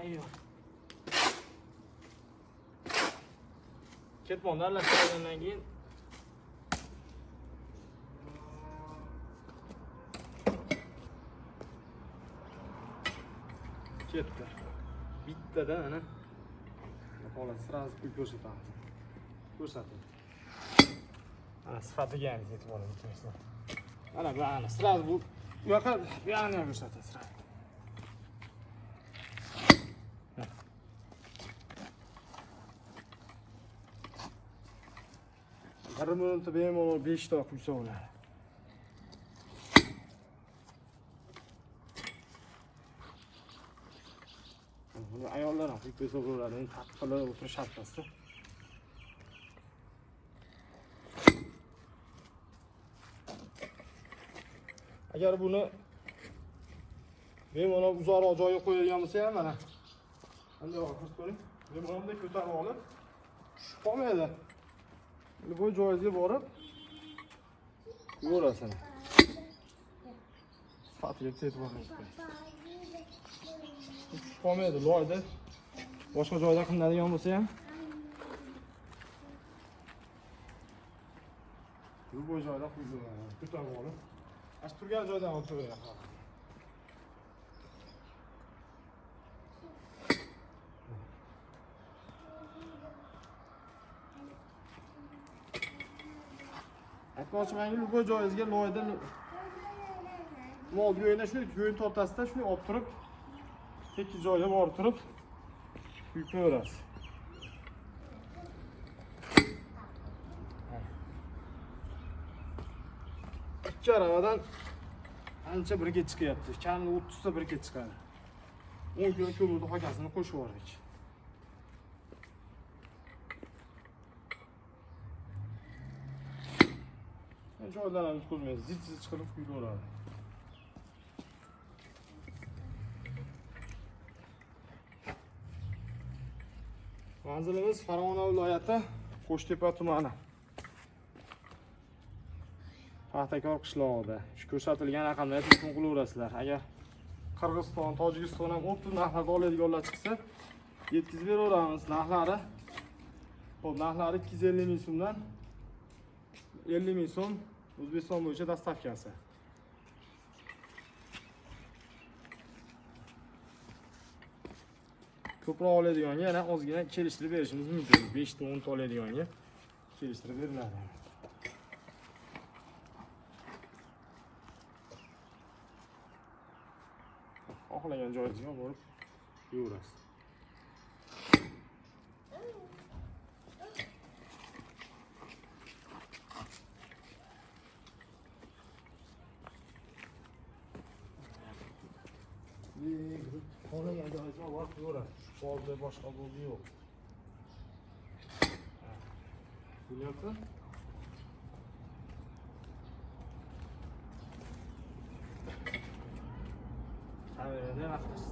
Ayyo. Ketmonda aralashtirgandan keyin ketdi. Bittadan ana holat sразу pul ko'rsatamiz. Ko'rsating. Ana sifatiga ham yetib oladi. Ana bu ana sразу bu yo'q, bu yana ham ko'rsatadi sразу. Bir minutda bemalol 5 ta quysa bo'ladi. Buni ayollar ham quysa bo'ladi. Taqqilib o'tirishadi. Agar buni bemalol uzoqroq joyga qo'yadigan bo'lsa ham mana qanday ko'rsatib ko'ring. Bemalol ko'tarib olib tushib qolmaydi. Bu joyga borib ko'rasan. Sifatiga e'tibor bering. Tushib qolmaydi. Loyda boshqa joyda qilinadigan bo'lsa ham bu joyda ko'tarib olib ash turgan joydan olib qo'yadi. Aytmoqchimanki, bu joyingizga loydan mol go'yini shu go'yin tortasida shuni olib turib, tekis joyga borib turib quyib qo'yasiz. Ikki aravadan ancha birga chiqyapti. Kamida 30 ta birga chiqadi. 10 kilo ko'mirni ho'kasini qo'shib yubordik. Joydan ham o'tkazmaysiz, zit-zit chiqarib quyib yuboradi. Manzilimiz Farg'ona viloyati Qo'shtepa tumani. Paxtakor qishlog'ida. Shu ko'rsatilgan raqamlarga telefon qilaverasizlar. Agar Qirg'iziston, Tojikiston ham optiv narxlarda oladiganlar chiqsa, yetkazib beraveramiz. Narxlari 250 ming so'mdan 50 ming so'm O'zbekiston bo'yicha dastavkasi. Ko'proq oladiganga yana ozgina kelishtirib berishimiz mumkin. 5 ta 10 ta oladiganga kelishtirib beriladi. Xohlagan joyingizga borib yuraverasiz. Xohlagan joyingizga borib yuraverasiz. Hozir boshqa bo'ldi yo'q. Bo'lyapti? Qaverada vaqtingiz